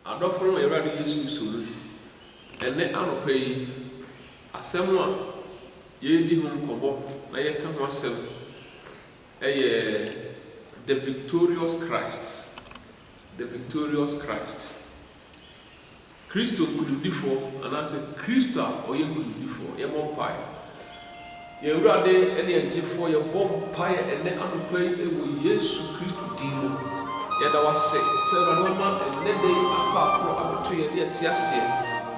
adɔfo no Awurade Yesu Kristo no ene anopa yi asɛm a yɛdi ho nkɔbɔ na yɛka ho asɛm the victorious Christ. The victorious Christ. Kristo nkunimdifo anase Kristo a ɔyɛ nkunimdifo yɛbɔ mpae. Yɛwurade ene agifo yɛbɔ mpae ene anopa yi ɛwɔ Yesu Kristo din mu. Yɛda wase sɛ Awurade ma ene de akɔ abɛto yɛ de ate aseɛ.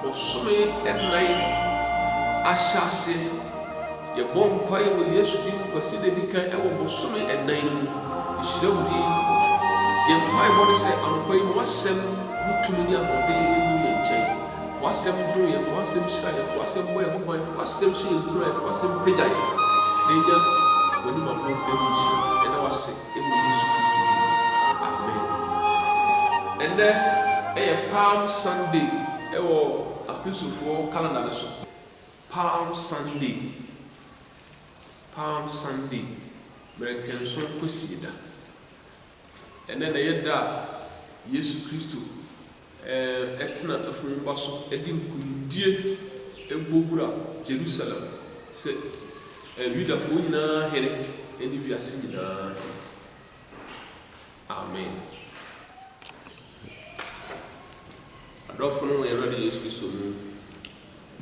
Bosome ɛnan ahyase yɛbɔ mpae wɔ Yesu din mu kwasi de bi kan ɛwɔ bosome ɛnan no mu. Hyira wo din. Yɛmpae bɔ ne sɛ anopa yi wasɛm mutumi ne abɔde emu yɛ nkyɛn. Fo asɛm do yɛ, fo asɛm hyira yɛ, fo asɛm bɔ yɛ ho ban, fo asɛm hyɛ yɛ kura yɛ, fo asɛm pagya yɛ. Na enya w'anim abɔ emu nhyira. Ɛna wase emu Yesu Kristo din. Amen. Ɛnɛ ɛyɛ Palm Sunday ɛwɔ Akristofoɔ calendar no so. Palm Sunday. Palm Sunday. Mɛrɛnkɛnso kwasi da. Ɛnɛ na yɛda a Yesu Kristo ɛtena afunu ba so ɛdi nkunimdie ɛbɔwura Jerusalem sɛ Yudafoɔ nyinaa hene ɛne wiase nyinaa. Amen. Adɔfo no wɔ Awurade Yesu Kristo mu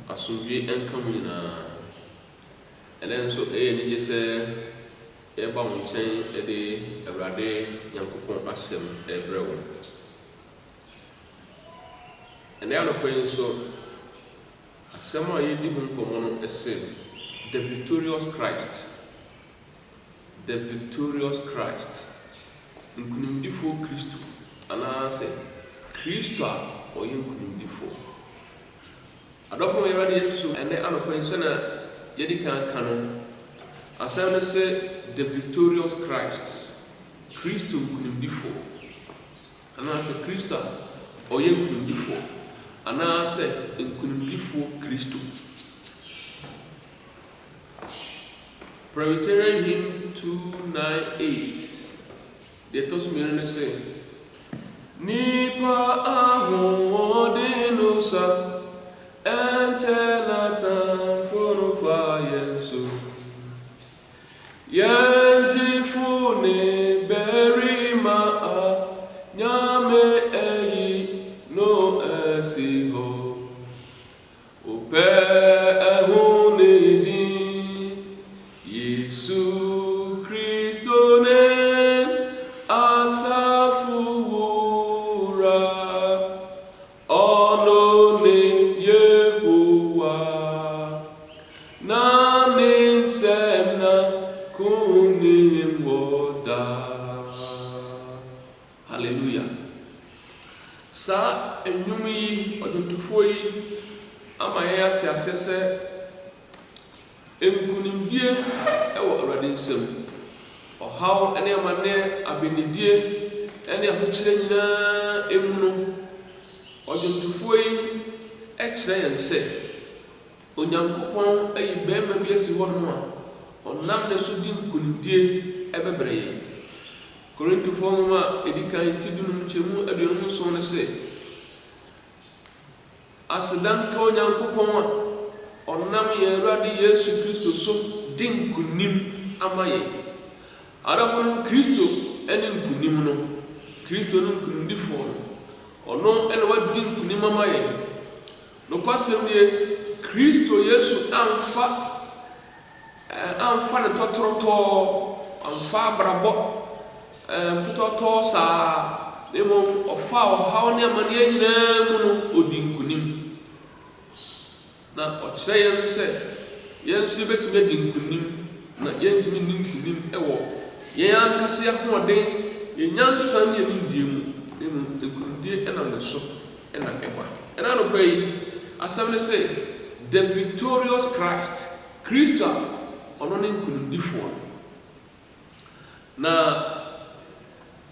asomdwie ɛnka mu nyinaa. Ɛnɛ nso ɛyɛ anigye sɛ yɛba wo nkyɛn ɛde Awurade Nyankopɔn asɛm ɛbrɛ wo. Ɛnɛ anɔpa yi nso asɛm a yɛdi ho nkɔmmɔ no ɛsɛ the victorious Christ. The victorious Christ. Nkunimdifo Kristo anaasɛ Kristo a ɔyɛ nkunimdifo. Adɔfo no Awurade Yesu Kristo ɛnɛ anɔpa yi sɛ na yɛdi kan no asɛm no sɛ the victorious Christ. Kristo nkunimdifo anaasɛ Kristo a ɔyɛ nkunimdifo anaasɛ nkunimdifo Kristo. Presbyterian hymn 298 deɛ ɛtɔ so mmienu ne sɛ nipa ahoɔden no sa ɛnkyɛ n'atamfo no fa yɛn so yɛngyefo ne barima a nyame ayi no asi hɔ wopɛ ɛho ne din Yesu Kristo ne asafo wura ɔno ne Yehowa na ne nsɛm na kunim woda. Hallelujah. Sa enwum yi ɔdwontofoɔ yi ama yɛn ate ase sɛ nkunimdie ɛwɔ Awurade nsam. Ɔhaw ɛne amanneɛ abenidie ɛne ahokyerɛ nyinaa emu no ɔdwontofoɔ yi ɛkyerɛ yɛn sɛ Onyankopɔn ayi bɛrima bi asi hɔ no a ɔnam ne so di nkunimdie ɛbɛbrɛ yɛn. Korintofoɔ nwoma a ɛdi kan ti dunum nkyɛmu aduonum nson ne sɛ aseda nka Onyankopɔn a ɔnam yɛn Awurade Yesu Kristo so di nkunim ama yɛn. Adɔfo no Kristo ɛne nkunim no Kristo no nkunimdifoɔ no ɔno ɛna wadi nkunim ama yɛn. Nokwasɛm nie Kristo Yesu amfa ne tɔtrɔtɔ amfa abrabɔ tɔtrɔtɔ saa na mmom ɔfa ɔhaw ne amanneɛ nyinaa mu no ɔdi nkunim. Na ɔkyerɛ yɛn nso sɛ yɛn nso yɛbɛtumi adi nkunim na yɛntumi nni nkunim ɛwɔ yɛn ankasa ahoɔden yɛn nyansa ne yɛn nimdeɛ mu. Na mmom nkunimdie ɛnam ne so ɛna ɛba. Ɛna anɔpa yi asɛm ne sɛ the victorious Christ. Kristo a ɔno ne nkunimdifoɔ. Na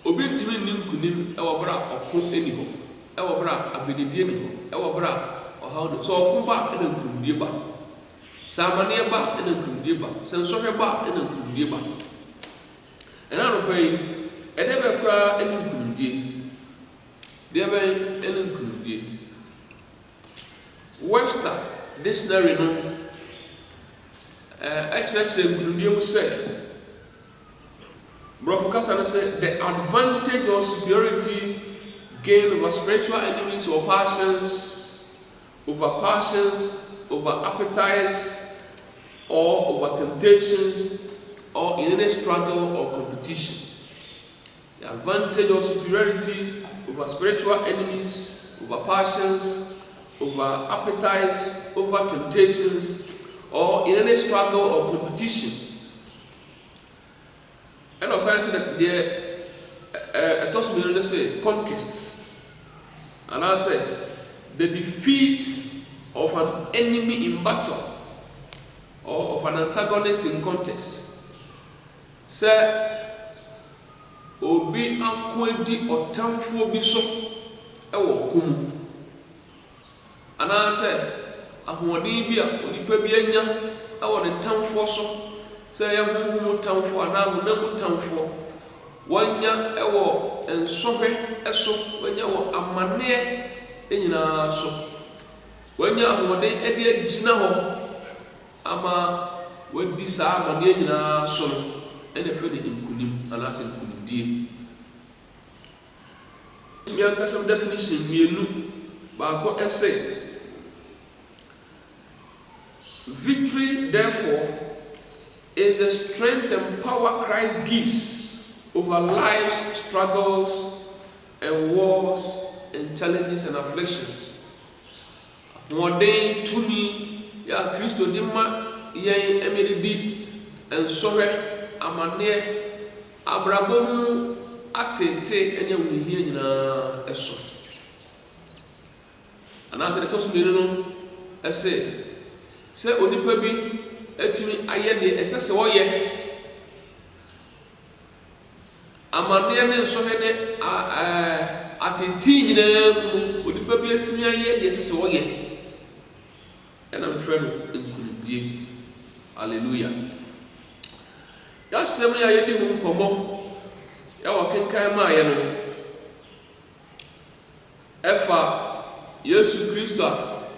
obi ntumi nni nkunim ɛwɔ bere a ɔko ɛni hɔ, ɛwɔ bere a abenidie ni hɔ, ɛwɔ bere a ɔhaw no. Sɛ ɔko ba ɛna nkunimdie ba, sɛ amanneɛ ba ɛna nkunimdie ba, sɛ nsɔhwɛ ba ɛna nkunimdie ba. Ɛna anɔpa yi ɛdɛ bɛ koraa ɛne nkunimdie deɛ bɛn ɛne nkunimdie. Webster dictionary no ɛkyerɛkyerɛ nkunimdie mu sɛ Brɔfo kasa no sɛ the advantage or superiority gained over spiritual enemies or passions, over appetites, or over temptations, or in any struggle or competition. The advantage or superiority over spiritual enemies, over passions, over appetites, over temptations, or in any struggle or competition. And also I said that the Tosmino say conquests. And I said the defeat of an enemy in battle or of an antagonist in contest. Say obi akwedi otamfo bi so ewo kum. And I said ahoɔden bi a onipa bi anya ewo ne tamfo so. Say ya huhu tamfo ana hunamu tamfo wanya ewo ensohwe eso wanya wo amane enyina so wanya ahoɔden ede agina ho ama wadi saa amane enyina so no ene fe de nkunim ana se nkunimdie mi anka some definition mienu baako ese victory therefore is the strength and power Christ gives over life's struggles and wars and challenges and afflictions. Modern tumi ya Kristo di ma yen emeridi and sore amane abrabom atete enye wuhie nyina eso. Ana se to so no ese se onipa bi etimi aye de esese woye amane ne nso he ne atenti nyina mu onipa bi etimi aye de esese woye ena me frɛ no nkunimdie. Hallelujah. Ya sɛm ya yedi hu nkɔmmɔ ya wɔ kenkan ma aye no ɛfa Yesu Kristo a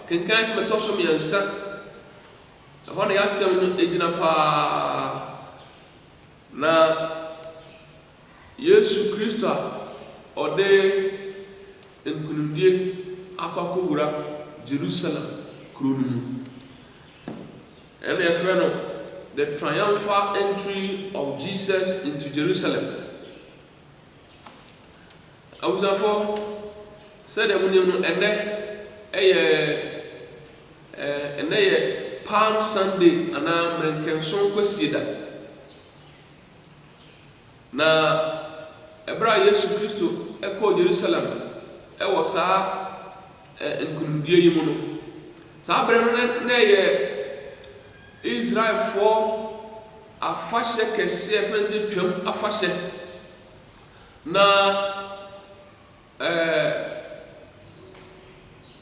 kenkan se metɔ so miɛnsa hɔ na yɛasɛm no egyina paa na Yesu Kristo a ɔde nkunimdie akɔkɔwura Jerusalem kuro no mu ɛna yɛfrɛ no the triumphal entry of Jesus into Jerusalem. Abusafo sɛdeɛ mo nim no ɛnɛ yɛ Palm Sunday ana mrenkenson kwasie da na ebra Yesu Kristo ekɔ Jerusalem ɛwɔ saa nkunimdie yi mu no saa bere no na yɛ Israel for afahyɛ kɛseɛ fɛnse twam afahyɛ na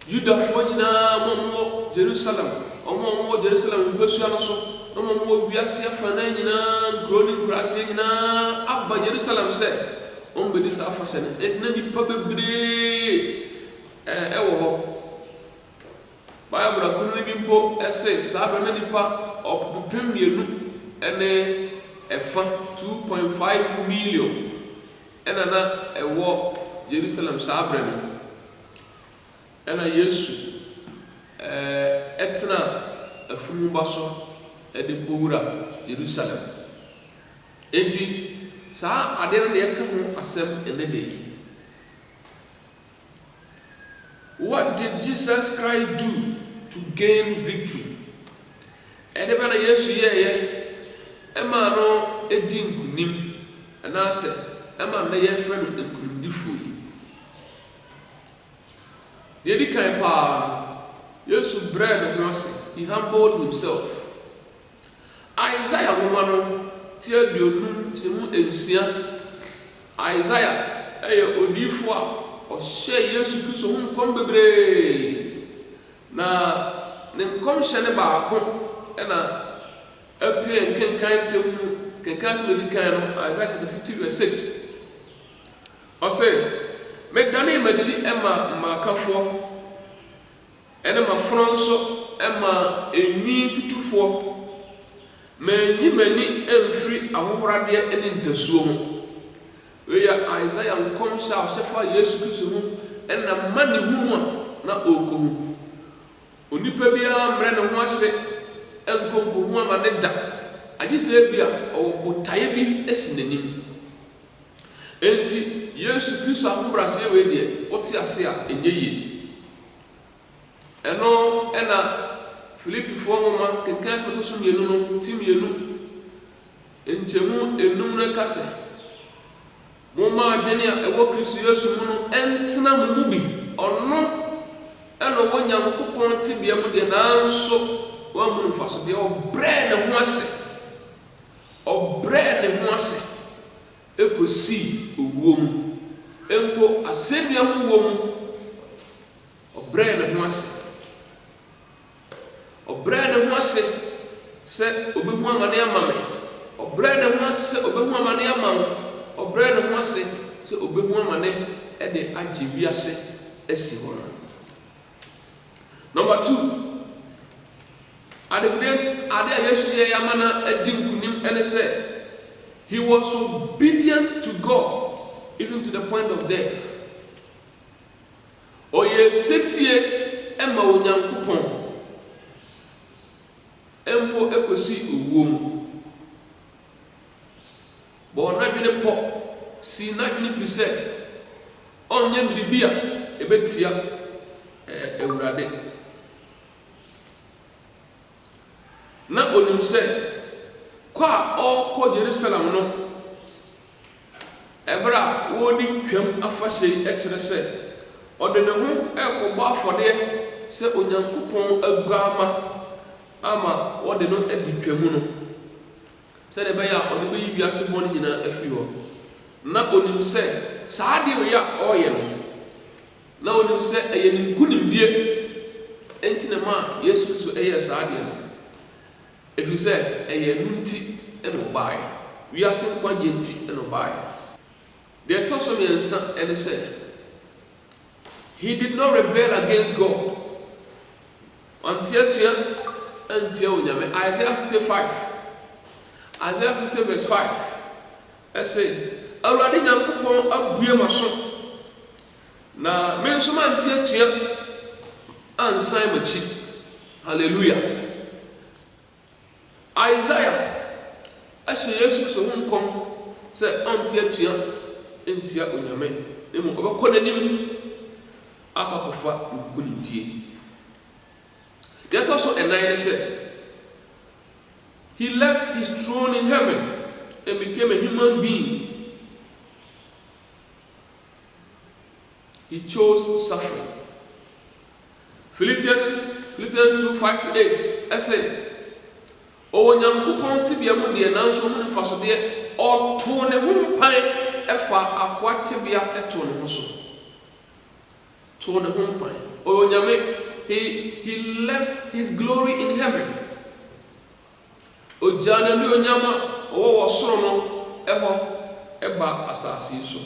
Yudafoɔ nyinaa mo Jerusalem omo Jerusalem mpesua no so omo wiase afa na nyina nkuro ni nkurase nyina aba Jerusalem sɛ ombedi sa afa hyɛ ne etna nipa bebree ɛwɔ hɔ Bible akunu bi mpo ɛsɛ saa bɛ na nipa ɔpepem mienu ɛne ɛfa 2.5 million ɛna na ɛwɔ Jerusalem saa bɛ no ɛna Yesu etna afunu baso ede bowura Jerusalem enti saa ade no ye ka ho asem enede. What did Jesus Christ do to gain victory? Ede bana Yesu ye ema no edi nkunim ana se ema na ye frɛ no nkunimdifo ye di kan pa Yesu bread no ase, he humbled himself. Isaiah woman tie duonum timu ensia. Isaiah odifo a ɔhyɛ Yesu Kristo ho nkɔm bebree na ne nkɔm hyɛ ne baako ɛna apie nkenkan sɛm mu kenkan sɛm di kan no Isaiah chapter 50 verse 6 ɔsɛ medane machi ema makafo ene mafono nso ema enwi tutufo manyi mani emfiri ahohorade ene ntasuo ho weya Isaiah nkom sha sefa Yesu Kristo ho ena mani hunu na okohu onipa bia mre ne ho ase enkonko hu amane da agise bia obotaye bi esinanim enti Yesu Kristo ahobrase we de oti ase a enyeyi eno ena Filipi fo mama kenkan smeto so mienu no timienu enchemu enum na kase moma adene a ewo Kristo Yesu mu no entena mu bi ono eno wonya nkopon tibia mu de nanso wa mu nfaso de obre ne ho ase ekosi owuo mu empo asebia ho wo mu obre ne ho ase se obehu amane amame obre ne ho ase se obehu amane amam obre ne ho ase se obehu amane ede agye ase esi ho. Number 2, ade Yesu ye yamana edinkunim ene se he was obedient to God even to the point of death. Oye setie ema onyankopon empo ekosi owom bo na dwene po si na dwene pise onye miribia ebetia ewurade na onim se kwa oko Jerusalem no ebra woni twam afahye ekire se ode ne ho ekobɔ afɔde se onyankopɔn aguama ama ode no adi twam no se de bɛya ode bɛyi wiase bɔ no nyina afi hɔ na onim se saa de ya ɔyɛ no na onim se ɛyɛ ne nkunimdie enti ne ma Yesu Kristo ɛyɛ saa de no efi se ɛyɛ nunti ɛno bae wiase kwagye nti ɛno bae de to so miensa ɛne se he did not rebel against God until onyame. Isaiah 55 verse 5 ɛsɛ awurade nyankopɔn abue maso na me nso mantiatua ansan machi. Hallelujah. Isaiah ɛhyɛ Yesu Kristo ho nkɔm sɛ antiatua entia onyame emu obekɔ n'anim akakofa nkunidie. Yet also a 9 said he left his throne in heaven and became a human being. He chose suffering. Philippians 2:5-8 I say o nyankopɔn tibia mu de nanso mu nfaso de ɔto ne ho pan ɛfa akwa tibia ɛto ne ho so to ne ho pan o nyame he left his glory in heaven o jana ni onyama o soro no ɛhɔ ɛba asase so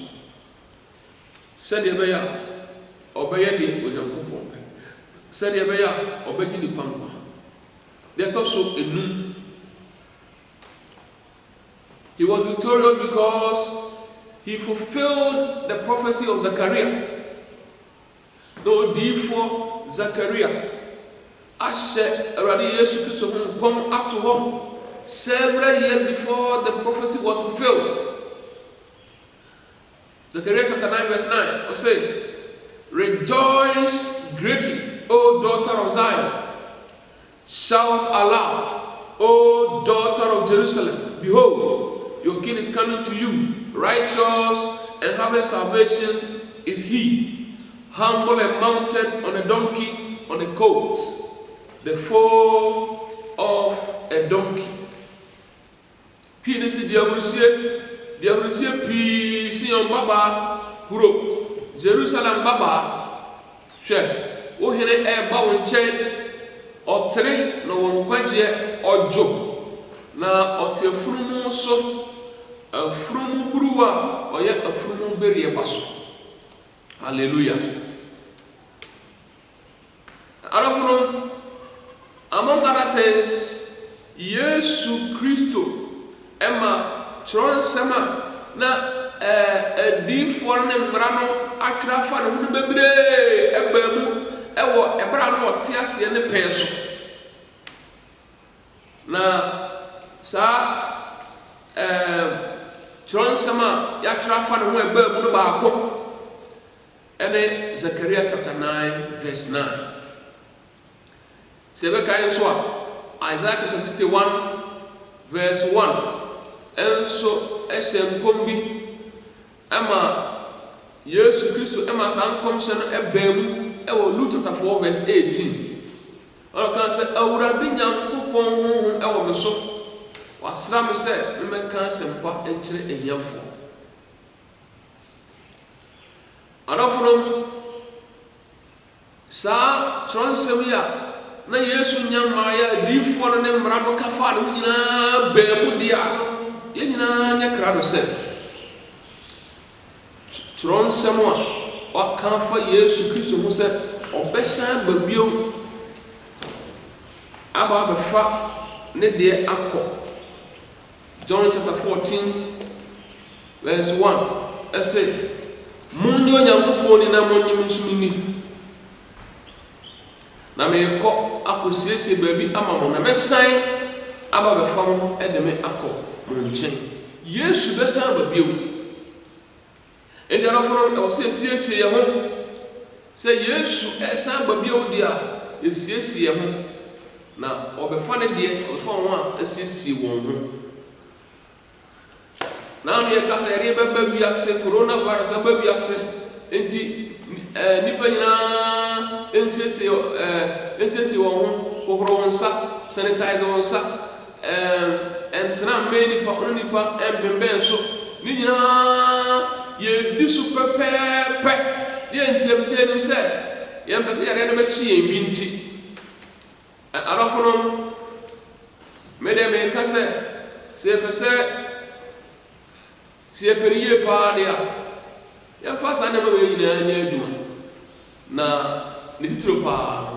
sɛdeɛ bɛya ɔbɛyɛ de onyankopɔn pɛ sɛdeɛ bɛya ɔbɛgye nipa nkwa deɛ ɛtɔ so enum. He was victorious because he fulfilled the prophecy of Zechariah. No for Zechariah ashe already Yesu Kristo ho kom ato ho several years before the prophecy was fulfilled. Zechariah chapter 9 verse 9 will say, rejoice greatly, O daughter of Zion. Shout aloud, O daughter of Jerusalem. Behold, your king is coming to you. Righteous and having salvation is he, humble and mounted on a donkey, on a colt, the foal of a donkey. Pini si diaburusie pi Sion baba huro Jerusalem baba hwe wo hene e ba wo nchen otere no won kwagye ojo na otefurumu so afurumu buruwa oye afurumu berie baso Hallelujah. Among other things, Yesu Kristo Emma Tronsema na di for ne mrano atwafa ne hu bebre ebamu ewo ebra no otiase ne peso na sa Tronsema ya atwafa ne hu ebamu no baako ene Zechariah chapter 9 verse 9. Sebeka so Isaiah chapter 61 verse 1. Enso esenkombi ama Yesu Kristo ema sankomse no ebamu ewo Luke chapter 4 verse 18. Ora kan se awurade nyankopon honhom ewo me so wasra me se me kan sempa enkyere ehiafo. Adofo sa Tronsewia na Yesu nyama ya difo no ne mra no kafa no nyina baamu dia ye nyina nya krado se Tronsemo a wakafa Yesu Kristo mu se obesan babio aba befa ne de akọ. John chapter 14 verse 1 say munyo nyankopon ni na monyim nsumini na me ko akosiesie baabi ama mo na mesan aba befa mo de me akọ mo nchen. Yesu besan babio Edi araforo e wo siesie ye ho se Yesu esan babio dia esiesie ye ho na obefa ne de obefa ho a esiesie won ho na no ye kasa ye beba wiase coronavirus aba wiase enti nipa nyina ensiesie won ho kokoro won sa sanitize won sa entra me nipa ono nipa embemben so ni nyina ye disu pepepe ye ntiamtie nim se ye mpese yare no bechi ye binti arafono me kase se pese se periye pa dia ya fasa na me nyina nya aduma na ne titiro pa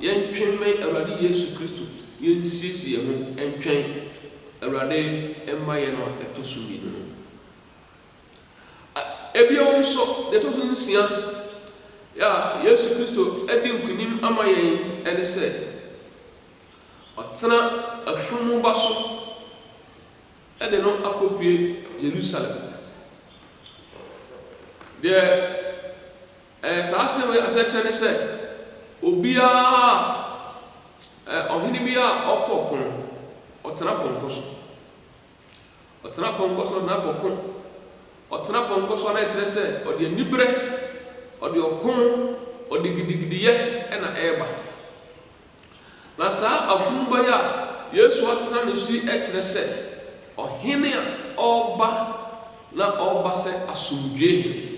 ye ntwenme awrade Yesu Kristo ye nsiesie ho entwen awrade emma ye no etoso bi no ebio nso de to so nsia ya Yesu Kristo edi nkunim ama ye ene se otena afumu baso ede no akopie Jerusalem de sa asem asechene se obia ohini bia okokon otena ponkoso na kokon otena ponkoso na ekyere se ode nibre ode okon ode gidigidiye na eba na sa afumba ya Yesu atena ne si ekyere se ohene a oba na oba se asumdwe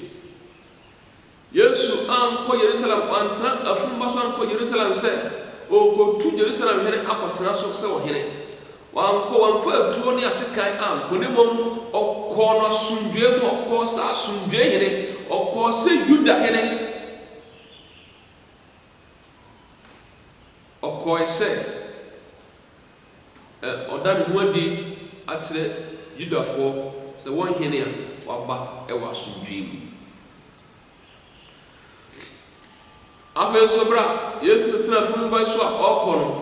Yesu anko Jerusalem antena afumba so anko Jerusalem se okotu Jerusalem hene akotena so se ohene wanko wanfa tuo ni asekan anko ne mom okọ no asumdwe mu okọ sa asumdwe hene okọ se Juda hene okọ ise odane ho adi akyere Judafo se won hene a waba wa asumdwe mu afen sobra Yesu tena fun ba so okọ no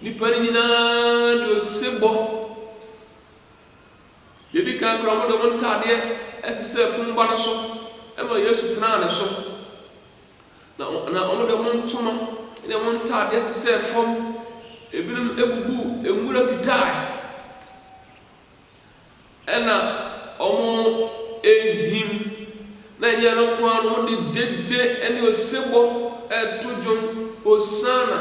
nipa ni nyina de osebo yebi kan kromo do montade esese fun ba no so ema Yesu tena ne so na omo de montoma ne montade esese fom ebinum ebubu enwura kitai ena omo ehim na nye no kwa no de dede ene osebo etujon Hosanna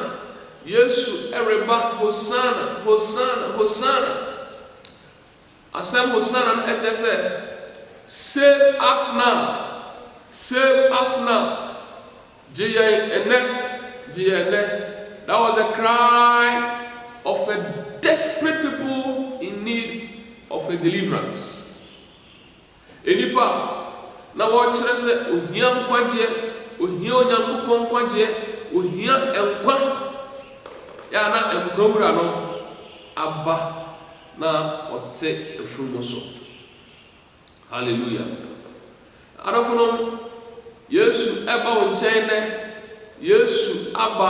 Yesu ereba Hosanna Hosanna Hosanna asem Hosanna etese save us now jiye ene. That was the cry of a desperate people in need of a deliverance. Enipa na wɔkyerɛ sɛ ohia nkwagyeɛ, ohia Onyankopɔn nkwagyeɛ, ohia nkwa. Ya na nkwa wura no aba na ɔte afurumu so. Hallelujah. Adɔfo no, Yesu ɛba wo nkyɛn nɛ. Yesu aba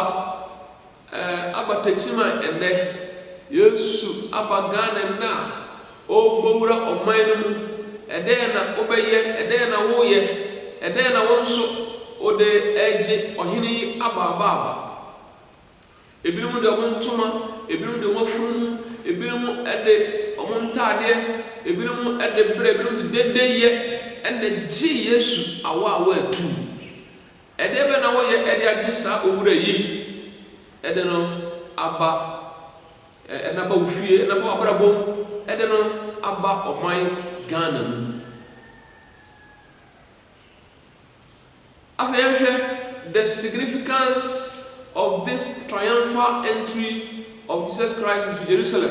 tekyima ɛnɛ. Yesu aba Ghana na ɔbɔwura ɔman no mu. Ɛdɛn na wobɛyɛ, ɛdɛn na woyɛ, ɛdɛn na wo nso wode ɛgye ɔhene yi aba. Ebinom de ɔmo ntoma, ebinom de ɔmo afurumu, ebinom ɛde ɔmo ntaadeɛ, ebinom ɛde brɛ, ebinom de dedeyɛ ɛna gye Yesu awa atu. Ɛdɛn bɛ na wɔyɛ ɛde agye saa owura yi, ɛde no aba ɛnaba wo fie, ɛnaba abrabom, ɛde no aba ɔman Ghana mu. Afei yɛhwɛ the significance of this triumphal entry of Jesus Christ into Jerusalem.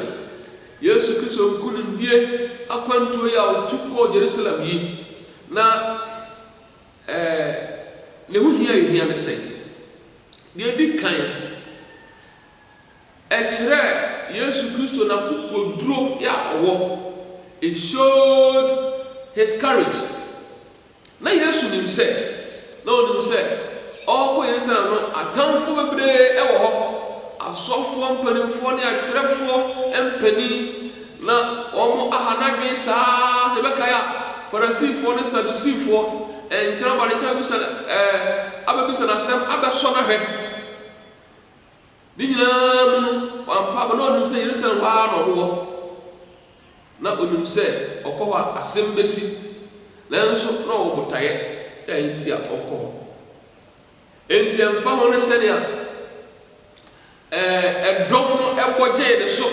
Yesu Kristo nkunimdie akwantuo yi a ɔtu kɔɔ Jerusalem yi, na ne ho hia ne sɛ deɛ di kan ɛkyerɛ Yesu Kristo na kokoduro yɛ a ɔwɔ. It showed his courage. Na Yesu nim sɛ, na onim sɛ ɔkɔ Yerusalem no atamfo bebree ɛwɔ hɔ. Asɔfoɔ mpanimfoɔ ne atwerɛfoɔ mpanin na wɔn ahanadwen saa sɛ bɛkae a Farisifoɔ ne Sadusifoɔ nkyɛn ba ne kyɛn abɛbisa n'asɛm abɛsɔ n'ahwɛ. Ne nyinaa mu no wampa na onim sɛ Yerusalem hɔ ara na ɔwɔ. Na onim sɛ ɔkɔ hɔ a asɛm bɛsi, nanso na ɔwɔ botaeɛ nti a ɔkɔ hɔ. Enti ɛmfa ho ne sɛnea ɛdɔm no ɛbɔ gyee ne so,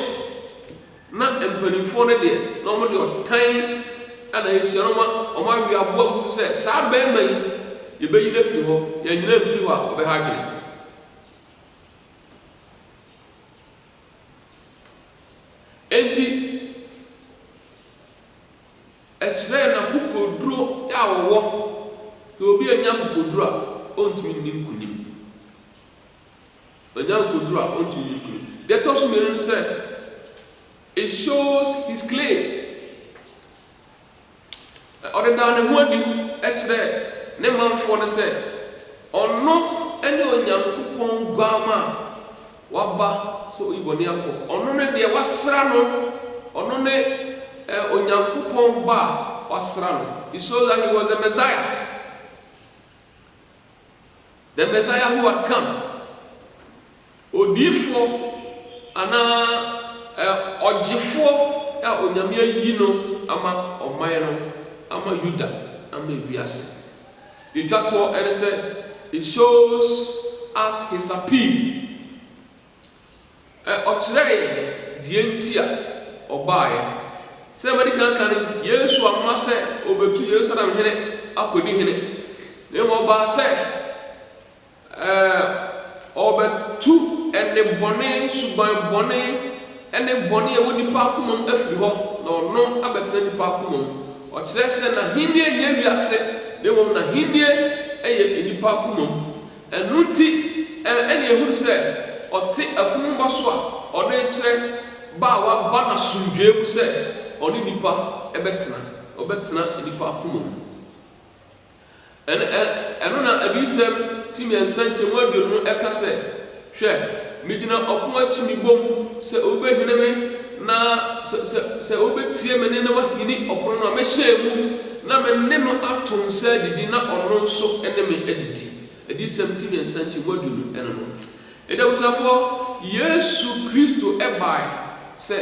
na mpanimfoɔ no deɛ na ɔmo de ɔtan ana ɛhyia no ma ɔmo awe aboa gu sɛ saa bɛrima yi yɛbɛyi no afiri hɔ, yɛanyina mfiri hɔ a ɔbɛha adwene. Enti ɛkyerɛ na kokoduro a wɔwɔ, sɛ obi anya kokoduro a ɔntumi nni nkonim. Anya kokoduro a ɔntumi nni nkonim. Deɛ ɛtɔ so mmienu sɛ it shows his claim. Ɔde daa ne ho adi ɛkyerɛ ne manfoɔ no sɛ ɔno ne Onyankopɔn guama a waba sɛ oyi bɔne akɔ. Ɔno ne deɛ wasra no, ɔno ne Onyankopɔn ba a wasra no. It shows that he was the Messiah. The Messiah who had come. Odiifoɔ anaa ɔgyefoɔ a Onyame ayi no ama ɔman no, ama Yuda, ama wiase. Edwatoɔ ɛne sɛ it shows us his appeal. Ɔkyerɛ deɛ nti a ɔbaeɛ. Sɛ mɛdi kankan no Yesu ama sɛ ɔbɛtu Yerusalem hene akɔdi hene. Na mmom ɔbaa sɛ ɔbɛtu ɛne bɔne, suban bɔne ɛne bɔne a ɛwɔ nipa akoma mu afiri hɔ na ɔno abɛtena nipa akoma mu. Ɔkyerɛ sɛ n'ahennie nyɛ wiase, na mmom n'ahennie ɛyɛ nipa akoma mu. Ɛno nti ɛne ehuru sɛ ɔte afunumba so a ɔde kyerɛ ba a waba n'asomdwee mu sɛ ɔne nipa ɔbɛtena nipa akoma mu. Ɛno na adiyisɛm ti mmiɛnsa nkyɛmu aduonu no ɛka sɛ hwɛ megyina ɔpon akyi me bom sɛ wobɛhene me na sɛ wobɛtie me ne na wahini ɔpono no a mɛhyɛ mu na me ne no ato nsa adidi na ɔno nso ne me adidi. Adiyisɛm ti mmiɛnsa nkyɛmu aduonu ɛno no. Ɛdabusafoɔ Yesu Kristo ɛbae sɛ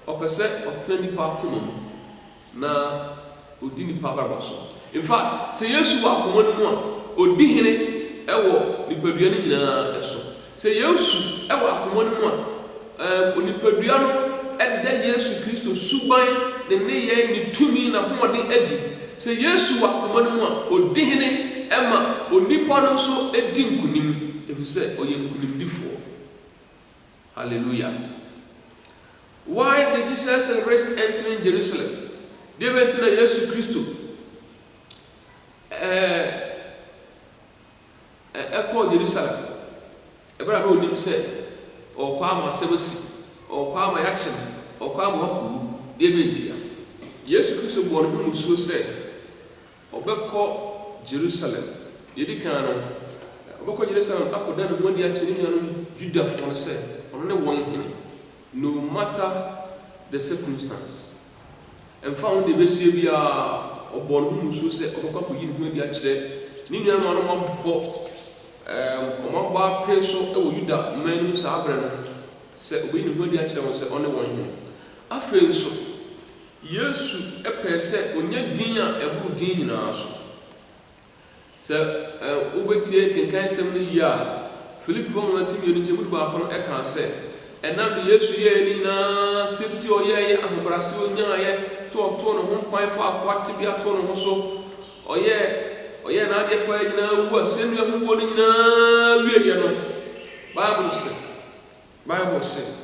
ɔpɛ sɛ ɔtena nipa akoma mu na ɔdi nipa abrabɔ so. In fact, sɛ Yesu wɔ akoma no mu a ɔdi hene ɛwɔ nipadua no nyinaa ɛso. Sɛ Yesu ɛwɔ akoma no mu a onipadua no ɛda Yesu Kristo suban ne nneyɛe ne tumi na hoɔden adi. Sɛ Yesu wɔ akoma no mu a ɔdi hene ɛma onipa no nso adi nkonim, ɛfiri sɛ ɔyɛ nkonimdifoɔ. Hallelujah. Why did Jesus risk entering Jerusalem? Deɛ bɛnti na Yesu Kristo ɛkɔ Jerusalem ɛbɛra na onim sɛ ɔkɔ ama asɛbasi ɔkɔ ama yakye ɔkɔ ama wakɔ deɛ bɛntia Yesu Kristo bɔ ne ho musuo sɛ ɔbɛkɔ Jerusalem yɛdi kan no ɔbɛkɔ Jerusalem akɔda ne ho adi akyɛ ne nuanom Judafoɔ no sɛ ɔno ne wɔn hene no matter the circumstance ɛmfa ho de bɛsie biara ɔbɔ ne ho musuo sɛ ɔbɛkɔ akɔyi ne ho adi akyerɛ ne nuanom ano ɔmabɔ apɛ so ɛwɔ Yuda man mu saa berɛ no sɛ ɔbɛyi ne ho adi akyerɛ wɔn sɛ ɔne wɔn hene afei nso Yesu ɛpɛ sɛ ɔnyɛ din a ɛboro din nyinaa so sɛ wobɛtie kenkan sɛm no yie a Filipi fo nwoma ti mmienu nkyɛmu du baako no ɛka sɛ ɛnam de Yesu yɛɛ ne nyinaa sɛti ɔyɛɛyɛ ahobrɛase ɔnyaayɛ to ɔtoo ne ho mpan fa akoa tebea too ne ho so ɔyɛ n'adeɛ fa nyinaa wu a sɛnnua ho wuo no nyinaa wiewie no Bible sɛ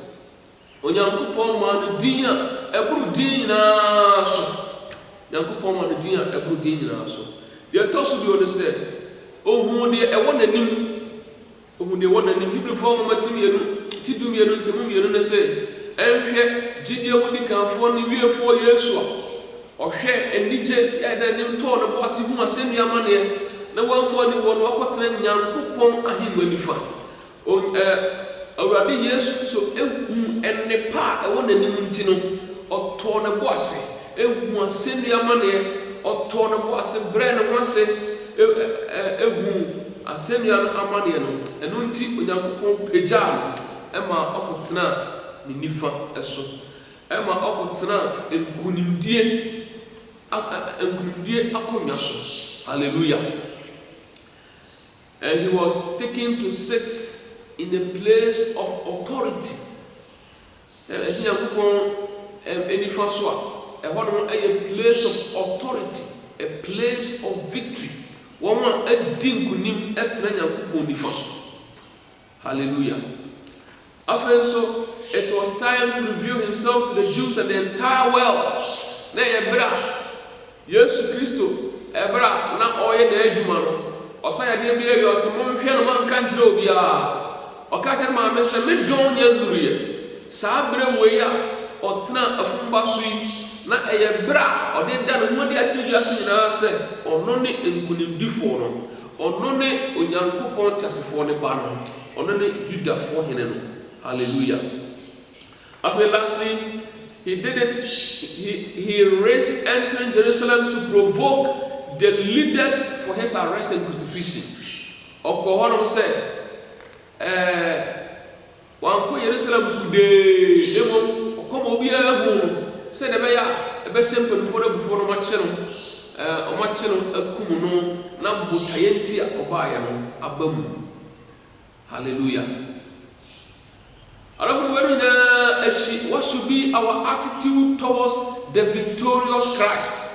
Onyankopɔn maa no din a ɛboro din nyinaa so Nyankopɔn maa no din a ɛboro din nyinaa so deɛ ɛtɔ so bio no sɛ ɔhu deɛ ɛwɔ n'anim Hebrifoɔ nwoma ti du mmienu nkyɛmu mmienu no sɛ ɛnhwɛ gyidie mu di kanfoɔ ne wiefoɔ Yesu a ɔhwɛ anigye yɛda anim tɔɔ ne bo ase hu asɛnnua amanneɛ na wammoa ne wɔ no wakɔtena Nyankopɔn ahennwa nifa Awurade Yesu Kristo ehu nnepa a ɛwɔ n'anim nti no ɔtɔɔ ne bo ase ehu asɛnnua amanneɛ ɔtɔɔ ne bo ase brɛ ne ho ase ehu asɛnnua no amanneɛ no ɛno nti Onyankopɔn pagyaa no ɛma ɔkɔtena ne nifa ɛso ɛma ɔkɔtena nkunimdie akonnwa so hallelujah and he was taken to sit in a place of authority ɛkyɛ Nyankopɔn nifa so a ɛhɔ no ɛyɛ place of authority a place of victory wɔn a adi nkunim ɛtena Nyankopɔn nifa so hallelujah afei nso it was time to reveal himself to the Jews and the entire world na ɛyɛ berɛ a Yesu Kristo ɛberɛ a na ɔyɛ n'adwuma no ɔsa yadeɛ bi awie ɔsɛ monhwɛ no manka nkyerɛ obiara ɔka kyerɛ maame sɛ me dɔn nyɛ nnuruyɛ saa berɛ wei a ɔtena afumba so yi na ɛyɛ berɛ a ɔde da ne ho adi akyerɛ wiase nyinaa sɛ ɔno ne nkunimdifoɔ no ɔno ne Onyankopɔn teasefoɔ ne ba no ɔno ne Judafoɔ hene no hallelujah after lastly he did it he risked entering Jerusalem to provoke the leaders for his arrest and crucifixion ɔkɔ hɔ nom sɛ wankɔ Jerusalem kudee mmom ɔkɔma obiara hu no sɛ de bɛyɛ a ɛbɛhyɛ mpanimfoɔ no abufoɔ no ɔmakye no akum no na botaeɛ nti a ɔbaeɛ no aba mu hallelujah what should be our attitude towards the victorious Christ?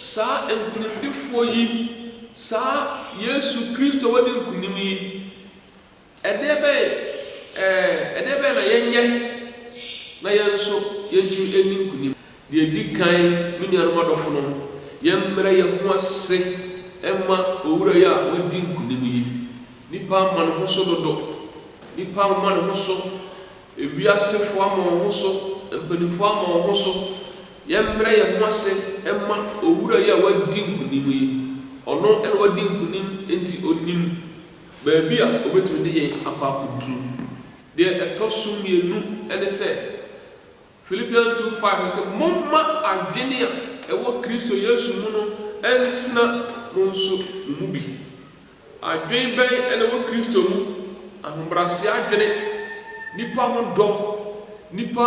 Sa nkunimdifoɔ yi sa Yesu Kristo wadi nkunim yi ɛdeɛ bɛ na yɛnyɛ na yɛnso yɛntumi ani nkunim deɛ di kan me nuanom adɔfo no yɛmmrɛ yɛn ho ase ɛma owura yi a wadi nkunim yi nipa ama ne ho so dodo nipa ama ne ho so ewiasefoɔ ama wɔn ho so mpanimfoɔ ama wɔn ho so yɛmmrɛ yɛn ho ase ɛma owura yi a wadi nkunim yi ɔno ɛna wadi nkunim enti onim baabi a obetumi de yɛn akɔ akɔduru deɛ ɛtɔ so mmienu ɛne sɛ Philippians 2:5 sɛ momma adwene a ɛwɔ Kristo Yesu mu no ɛntena mo nso mu bi adwene bɛn ɛna ɛwɔ Kristo mu ahobrɛase adwene nipa ho dɔ nipa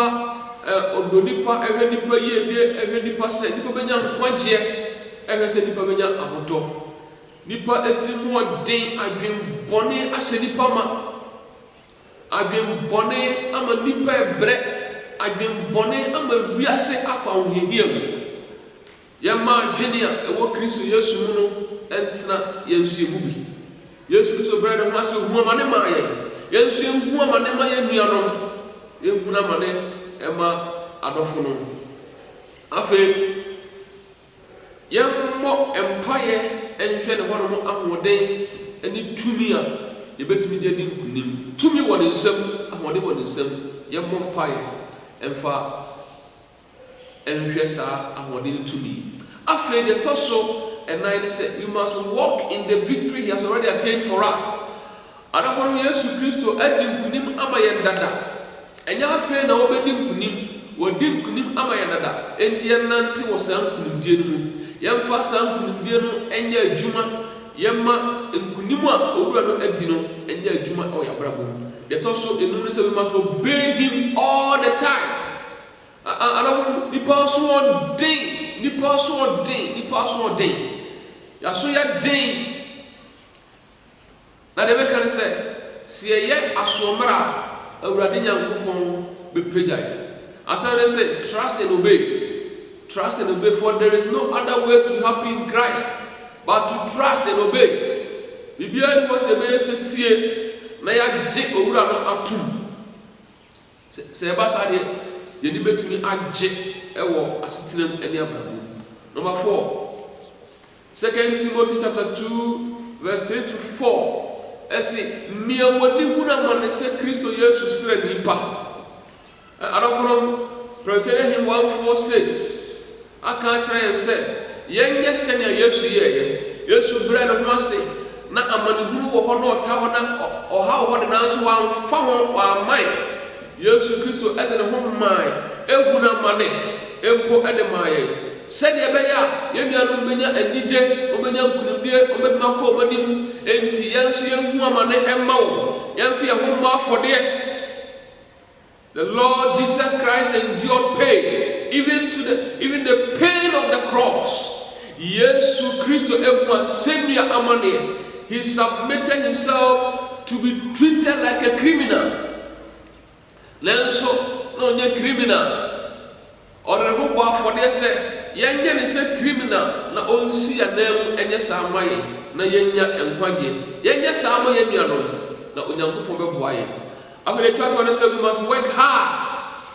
ɔdɔ nipa ɛhwɛ nipa yiedie ɛhwɛ nipa sɛ nipa bɛnya nkwagyeɛ ɛhwɛ sɛ nipa bɛnya ahotɔ nipa etiri mu ɔden adwene bɔne ahyɛ nipa ma adwene bɔne ama nipa ɛbrɛ adwene bɔne ama wiase akɔ ahohiahia mu yɛma adwene a ɛwɔ Kristo Yesu mu no ɛntena yɛn nso yɛ mu bi Yesu Kristo brɛ ne ho ase hu amane ma yɛn nso yɛhu amane ma yɛn nuanom yɛhu amane ɛma adɔfo no afei Yammo empire enhwe ne hono mo ahoden ani tumi a yebetumi de din kunim tumi wɔ ne nsam ahoden wɔ ne nsam yammo empire emfa enhwe saa ahoden tumi afei de toso enan ne say we must walk in the victory he has already attained for us adafo Yesu Kristo adi kunim ama yɛn dada enya afei na obedi kunim wodi kunim ama yɛn dada enti yɛn nante wɔ saa kunimdie no mu yɛmfa saa nkunimdie no ɛnyɛ adwuma yɛma nkunim a owura no adi no ɛnyɛ adwuma ɛwɔ yɛabrabɔ mu yɛtɔ so enum no sɛ we must obey him all the time nipa so ɔden yɛaso yɛ den na de bɛka ne sɛ sɛ yɛyɛ asoɔmmara a Awurade Nyankopɔn bɛpagya yɛ asan ne sɛ trust and obey. Trust and obey, for there is no other way to happy in Christ but to trust and obey. Bibia was a very sincere, Naya Jake Ura atum. Sebasadi, you need to me a Jake ewo asitinem any ababu. Number 4. 2 Timothy chapter 2, verse 3 to 4. Esi mia woni huna manese Kristo Yesu stre nipa. From Protein him 1:4-6. Aka kyerɛ yɛn sɛ yɛnyɛ sɛnea Yesu yɛyɛ Yesu brɛ no ho ase na amanehunu wɔ hɔ na ɔta hɔ na ɔha wɔ hɔ de nanso wamfa ho waman Yesu Kristo ɛde ne ho man ehu na mane empo ɛde maa yɛn sɛdeɛ ɛbɛyɛ a yɛn nuanom bɛnya anigye ɔbɛnya nkunimdie ɔbɛma kɔ ɔmo anim enti yɛn nso yɛn hu amane ɛma wɔ yɛn fi yɛn ho mmɔ afɔdeɛ. The Lord Jesus Christ endured pain, even the pain of the cross. Yesu Kristo ewa semia amane. He submitted himself to be treated like a criminal. Lenso no nye criminal. Ore ho ba for de se yenye ne se criminal na onsi anam enye samaye na yenya enkwagye. Yenye samaye nuano na onyankopon beboa ye. I'm going to say we must work hard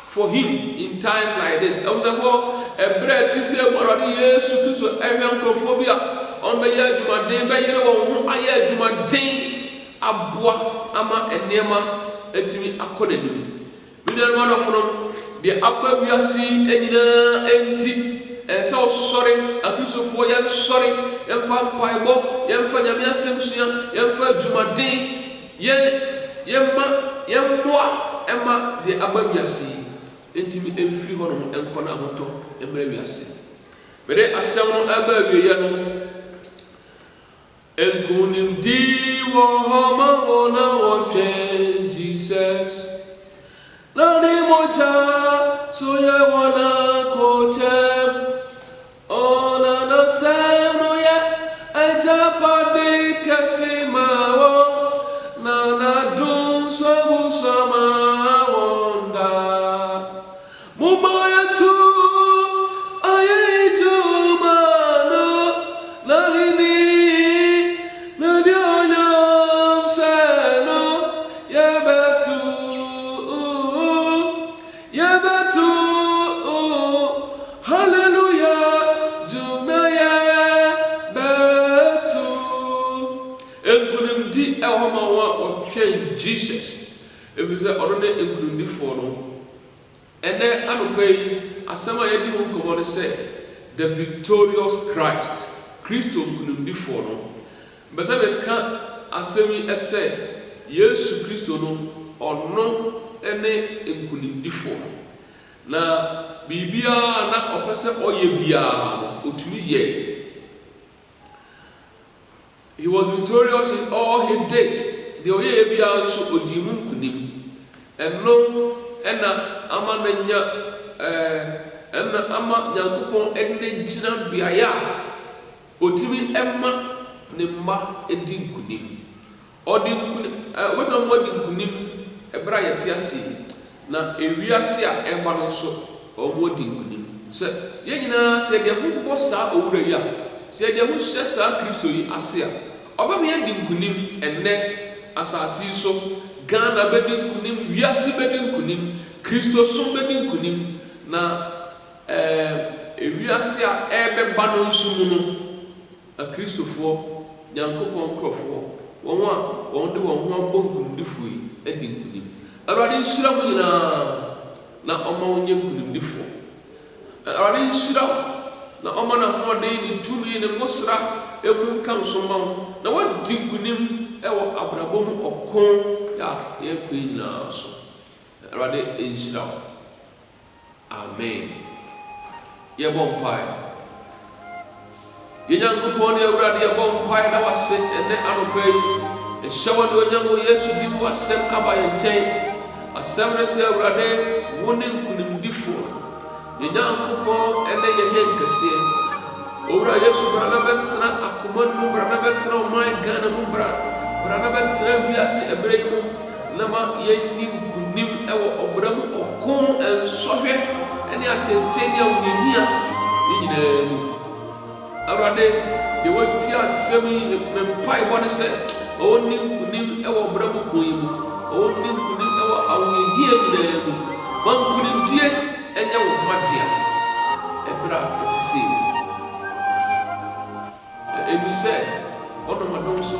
for him in times like this. I was a bread to say what are years to so evanchophobia on the year to my day, but you know, I had to my day, a bois, ama, and nema, let me accommodate. We don't want from the upper we are seeing empty. And so sorry, I do so for you, sorry, and found Bible, young for Yamia Simpson, young for Juma day, Yemwa Emma the Ababiasi, intimate and free honor and Conamoto and Breviasi. But they are some Ababiano and Kunim Diwa Homa Wona Jesus. Nani Moja, so ya wana kotem. Ona na semo ya, Ajapade Kasimawo. Nana dum sabu sama wonda mumaya tu ayeju mano nahini nadiyam seno yabatu hallelujah jumaya betu enkunim di ehoma Jesus, if you say ordinary including for no, and then I pay as some I do come on say the victorious Christ, Christo couldn't be for no, but I can't as say yes, Christo no or no any including for na Bibia na oppressor or yebia utmi ye. He was victorious in all he did. The oye bia so odimu kunim eno ena ama nanya ena ama Nyankopon enne gina biaya otimi emma ne mma edi kunim odi kunim weto mo di kunim ebra yete ase na ewiase a eba no so o mo di kunim se ye nyina se de ho bosa owura yi a se de ho hye sa Kristo yi ase a oba me di kunim enne asasi so Ghana bedi kunim wiase bedi kunim Kristo so bedi kunim na ewiase a ɛbɛba no nso mu no akristofoɔ nyankopɔn nkurɔfoɔ wɔn a wɔn de wɔn ho abɔ nkunimdifoɔ yi adi nkunim Awurade nhyira mo nyinaa na ɔma wo nyɛ nkunimdifoɔ Awurade nhyira wo na ɔma na mmɔden ne tumi ne mmɔsra emu nka nso ma wo na wadi nkunim ɛwɔ abrabɔ mu ɔko a yɛkɔ nyinaa so Awurade nhyira wo amen yɛbɔ mpae Nyankopɔn ne Awurade yɛbɔ mpae na wase ɛnɛ anɔpa yi ɛhyɛ wo de onyango Yesu di mu asɛm aba yɛn nkyɛn asɛm ne sɛ Awurade wo ne nkunimdifoɔ Nyankopɔn ɛnɛ yɛ hɛn kɛseɛ Owura Yesu bra na bɛtena akoma no mu bra na bɛtena ɔman Ghana mu bra na bɛtena wiase ɛberɛ yi mu na ma yɛnni nkunim ɛwɔ ɔbra mu ɔko ɛnsɔhwɛ ɛne atenten ne awonyanyia ne nyinaa mu Awurade de wɔti asɛm yi mpaebɔ ne sɛ ɔnni nkunim ɛwɔ ɔbra mu ko yi mu ɔnni nkunim ɛwɔ awonyanyia nyinaa mu ma nkunimdie ɛnyɛ wo madea ɛberɛ a ɛte sɛ ɛnu sɛ ɔnomadom so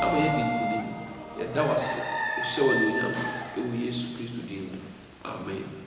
ama yɛdi nkunim yɛda wase ɛhyɛ wɔ ne onyam ɛwɔ Yesu Kristo din mu amen